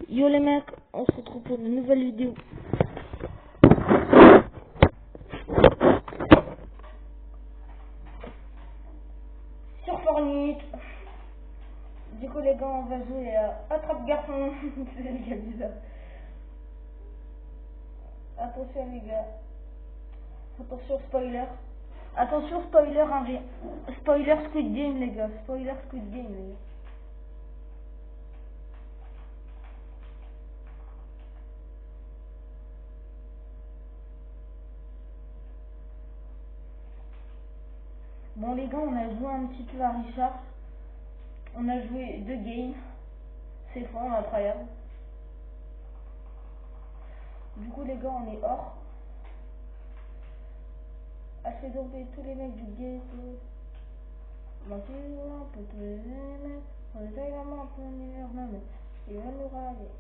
Yo les mecs, on se retrouve pour une nouvelle vidéo. Sur Fortnite. Du coup les gars, on va jouer à Attrape Garçon. C'est les gars bizarres. Attention les gars. Attention spoiler. Attention spoiler, spoiler Squid Game les gars. Spoiler Squid Game les gars. Bon les gars, on a joué un petit peu à Richard. On a joué 2 games. C'est fort, incroyable. Du coup les gars, on est hors. Assez tomber tous les mecs du ghetto. Moi tu vois, pour tous les mecs. On essaye la main pour numéro 9. Il va nous râler.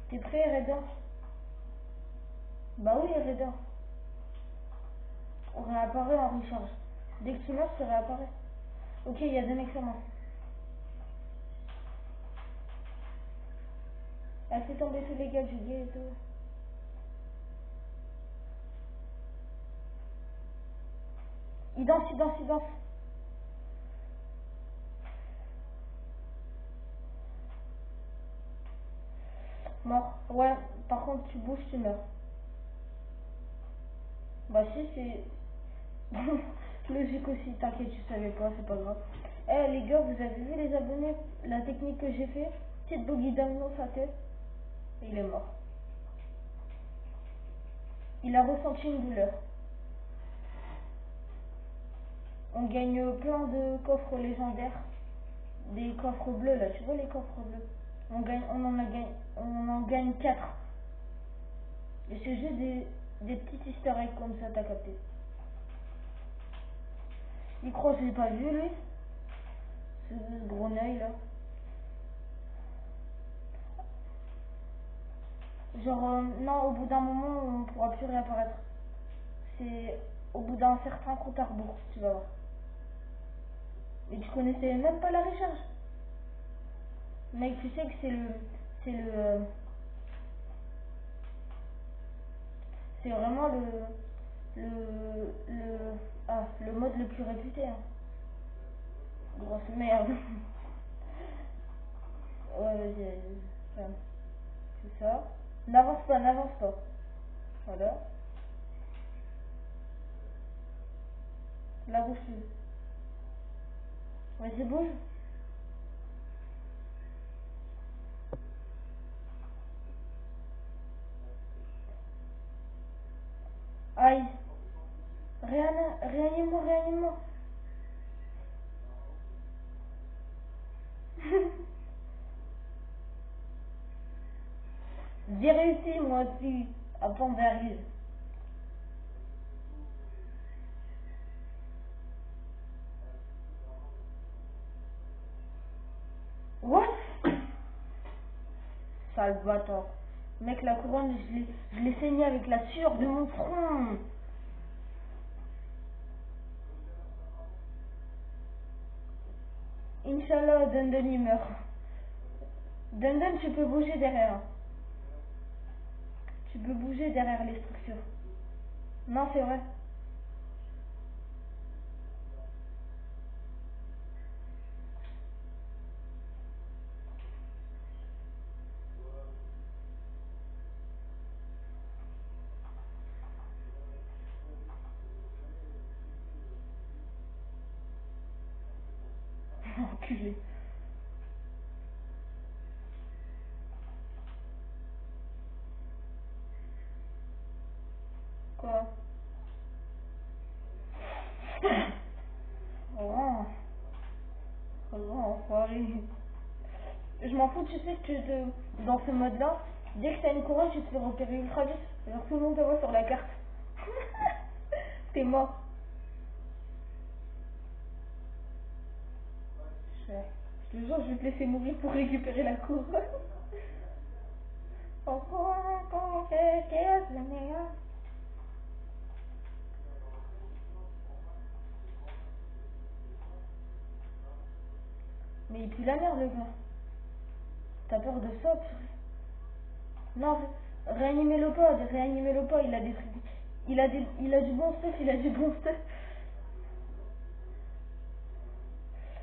T'es prêt Reda? Bah oui Reda. On réapparaît en recharge. Dès que tu meurs, tu réapparais. Ok, il y a 2 mecs sur moi. Assez tomber tous les gars du ghetto. Il danse, il danse, il danse. Mort. Ouais, par contre tu bouges, tu meurs. Bah si, c'est logique aussi, t'inquiète, tu savais pas, c'est pas grave. Eh les gars, vous avez vu les abonnés, la technique que j'ai fait? Petite boogie down dans sa tête. Et il est mort. Il a ressenti une douleur. On gagne plein de coffres légendaires. Des coffres bleus là, tu vois les coffres bleus? On en gagne 4. Et c'est juste des petits easter eggs comme ça, t'as capté. Il croit que je l'ai pas vu lui. Ce gros œil là. Genre non, au bout d'un moment on pourra plus réapparaître. C'est au bout d'un certain compte à rebours, tu vas voir. Et tu connaissais même pas la recharge. Mec, tu sais que c'est vraiment le mode le plus réputé. Hein. Grosse merde. Ouais, vas-y. C'est ça. N'avance pas, n'avance pas. Voilà. La bouche. Vas-y, bouge. Aïe. Réanime-moi, réanime-moi. J'ai réussi, moi aussi, à prendre d'arrive. What? Sale bâtard. Mec, la couronne, je l'ai saignée avec la sueur de mon front. Inch'Allah, Dundon il meurt. Dundon, tu peux bouger derrière. Tu peux bouger derrière les structures. Non, c'est vrai. Enculé. Quoi? Oh, enfoiré. Je m'en fous, tu sais que dans ce mode-là, dès que t'as une couronne, tu te fais repérer ultra vite. Alors tout le monde te voit sur la carte. T'es mort. Je te jure, je vais te laisser mourir pour récupérer la couronne. Mais il pue la merde, le gars. T'as peur de ça, purée? Non, réanimez-le pas, il a des trucs. Il a du bon stuff, il a du bon stuff.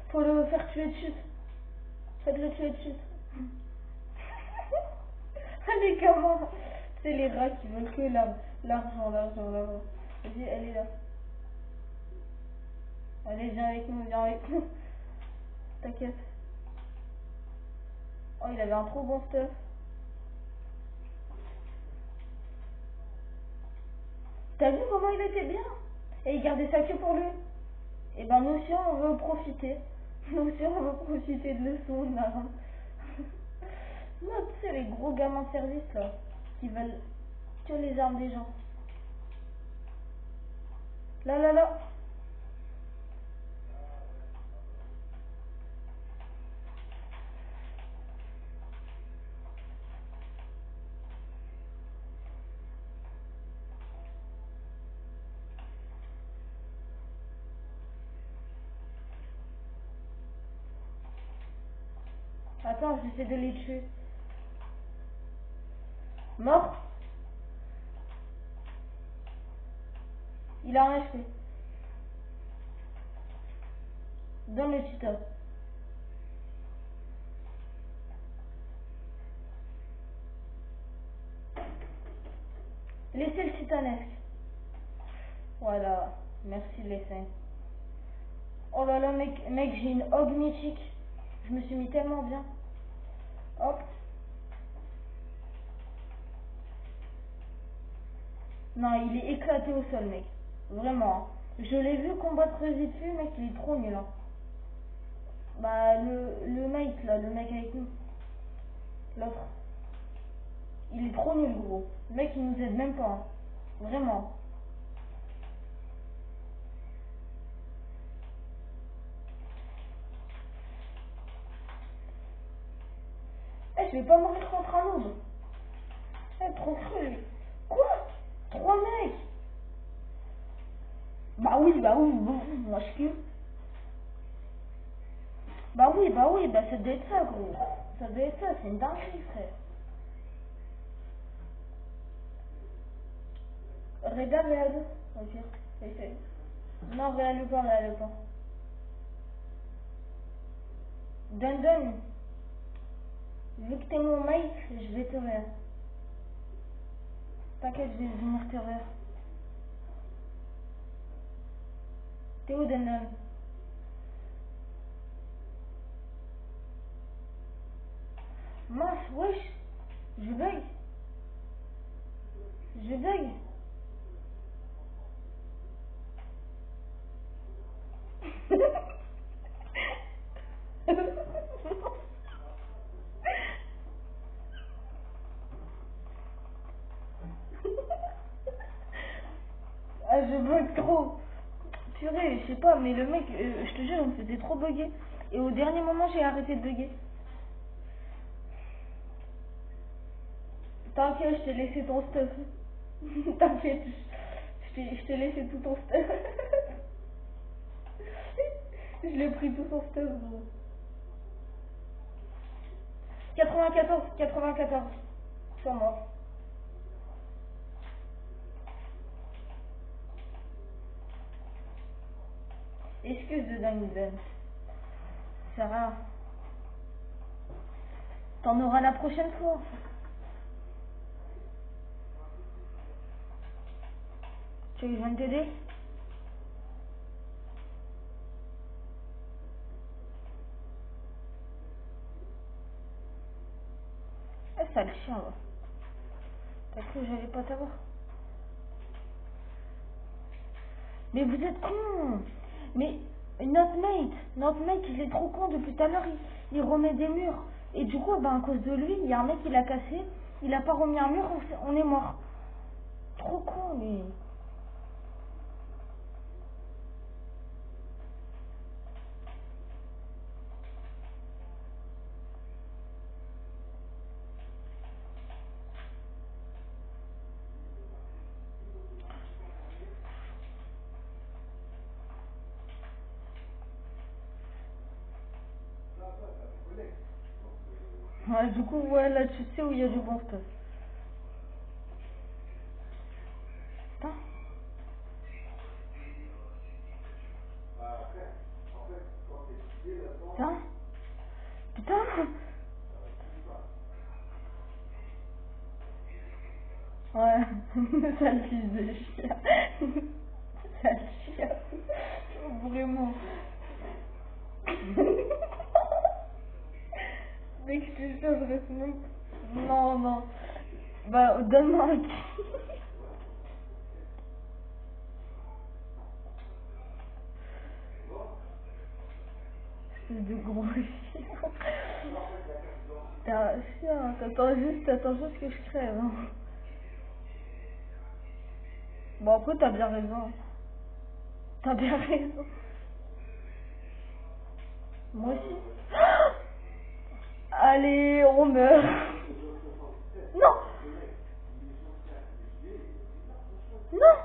Faut le faire tuer de chute. Faites-le tuer de chute. Allez, comment? C'est les rats qui veulent que l'argent. Vas-y, elle est là. Allez, viens avec nous. T'inquiète. Oh, il avait un trop bon stuff. T'as vu comment il était bien? Et il gardait sa queue pour lui. Et ben nous aussi on veut profiter. Nous aussi on veut profiter de son arme. Non, tu sais, les gros gamins de service là, qui veulent que les armes des gens. Là. Attends, j'essaie de les tuer. Mort. Il a un HP. Donne le tuteur. Laissez le titanesque. Voilà. Merci les saints. Oh là là, mec, j'ai une hog mythique. Je me suis mis tellement bien. Hop. Non, il est éclaté au sol, mec. Vraiment. Hein. Je l'ai vu combattre vite fait, mec, il est trop nul. Hein. Bah, le mec, là, le mec avec nous. L'autre. Il est trop nul, gros. Le mec, il nous aide même pas. Hein. Vraiment. Eh, je vais pas mourir contre un loup. Eh, trop cru, lui. Quoi? 3 mecs? Bah oui, moi je kiffe. Bah oui, ça doit être ça, gros. Ça doit être ça, c'est une dinguerie, frère. Regarde, regarde. Ok, essaye. Non, regarde pas. Donne. Vu que t'es mon mec, je vais te rire. T'inquiète, je vais venir te rire. T'es où, Don? Mince, wesh. Je bug. Ah, je bug trop. Purée, je sais pas, mais le mec, je te jure, il me faisait trop bugger. Et au dernier moment, j'ai arrêté de bugger. T'inquiète, je t'ai laissé ton stuff. T'inquiète, je t'ai laissé tout ton stuff. Je l'ai pris tout son stuff, gros. 94. Sur moi. Excuse de dingue, Ben. C'est rare. T'en auras la prochaine fois. Tu veux que je vienne t'aider? Ah, ça le chien, là. T'as cru que j'allais pas t'avoir? Mais vous êtes con. Mais notre mate, il est trop con depuis tout à l'heure. Il remet des murs. Et du coup, ben, à cause de lui, il y a un mec qui l'a cassé. Il a pas remis un mur, on est mort. Trop con, lui. Ouais, du coup, ouais, là, tu sais où il y a du bon stuff. Putain. Putain. Putain. Ouais, sale fils de chien. Sale chien. Vraiment. Mec, je te jure, je reste même... Non, non. Bah, donne-moi un petit. C'est de gros chien. T'es un chien, t'attends juste que je crève. Hein. Bon, après, t'as bien raison. T'as bien raison. Moi aussi. Allez, on meurt. Non. Non.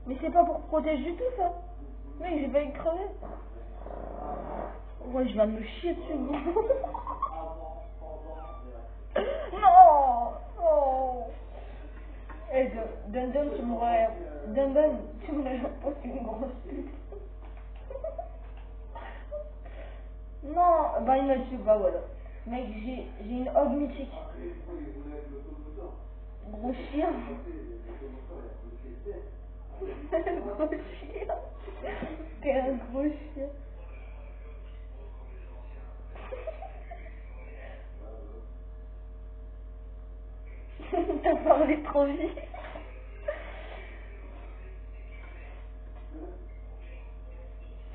Mais c'est pas pour protéger du tout, ça. Mec, j'ai failli crever. Ouais, je viens de me chier dessus. Non. Non. Eh, Dundon, tu m'aurais... Dundon, tu m'aurais pas fait une grosse pute. Non, bah il m'a tué, bah voilà. Mec, j'ai une hog mythique. Gros chien. Gros chien. T'es un gros chien. T'as parlé trop vite.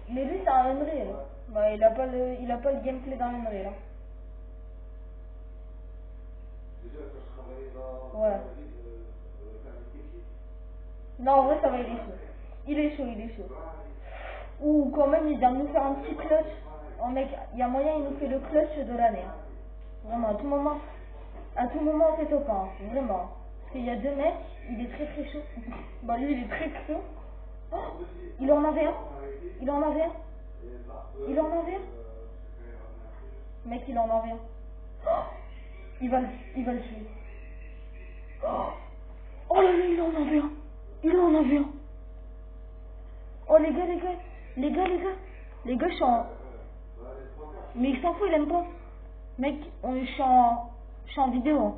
Mais lui, c'est un Unreal. Bah, il a pas le gameplay d'un Unreal. Hein. Ouais. Non, en vrai, ça va, il est chaud. Il est chaud, il est chaud. Ou quand même, il vient de nous faire un petit clutch. Oh mec, il y a moyen, il nous fait le clutch de l'année. Hein. Vraiment, à tout moment, on fait top 1. Vraiment. Parce qu'il y a deux mecs, il est très très chaud. Bah, lui, il est très chaud. Oh, il en avait un. Il en avait un. Il en avait un. Mec, il en avait un. Oh, il va le tuer. Oh là là, il en avait un. Il en avait un. Oh les gars, je suis en... Mais il s'en fout, il aime pas. Mec, je suis en vidéo. Hein.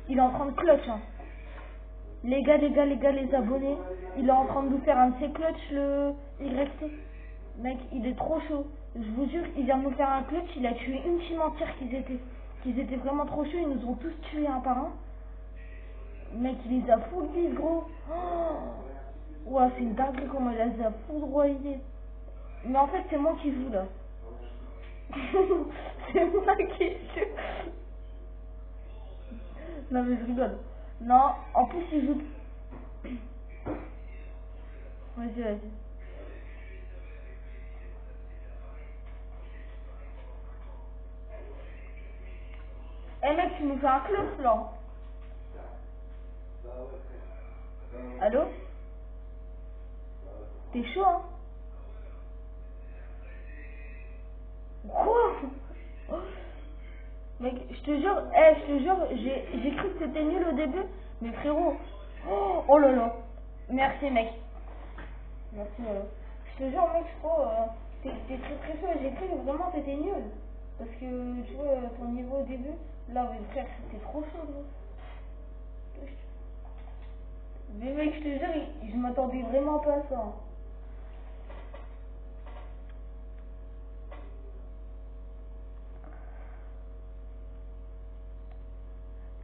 Il est en train de clutch. Hein. Les gars, les abonnés. Il est en train de nous faire un de ses clutch, le YT. Mec, il est trop chaud. Je vous jure, il vient de nous faire un clutch. Il a tué une team entière qu'ils étaient vraiment trop chauds. Ils nous ont tous tués un par un. Mec, il les a full bis, gros. Oh, ouais, c'est une dinguerie comment il les a foudroyés. Mais en fait, c'est moi qui joue là. C'est moi qui joue. Non, mais je rigole. Non, en plus, il joue. Vas-y. Eh mec, tu nous fais un club là. Allô? T'es chaud, hein? Quoi? Mec, je te jure, j'ai cru que c'était nul au début, mais frérot, oh là là, merci mec, merci. Je te jure mec, je crois, t'es très très chaud, j'ai cru que vraiment t'étais nul, parce que tu vois ton niveau au début, là mais frère, c'était trop chaud, gros. Mais mec, je te jure, je m'attendais vraiment pas à ça. Hein.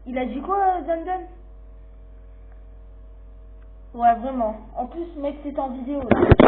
Il a dit quoi, Zandon? Ouais, vraiment. En plus, mec, c'est en vidéo. Là.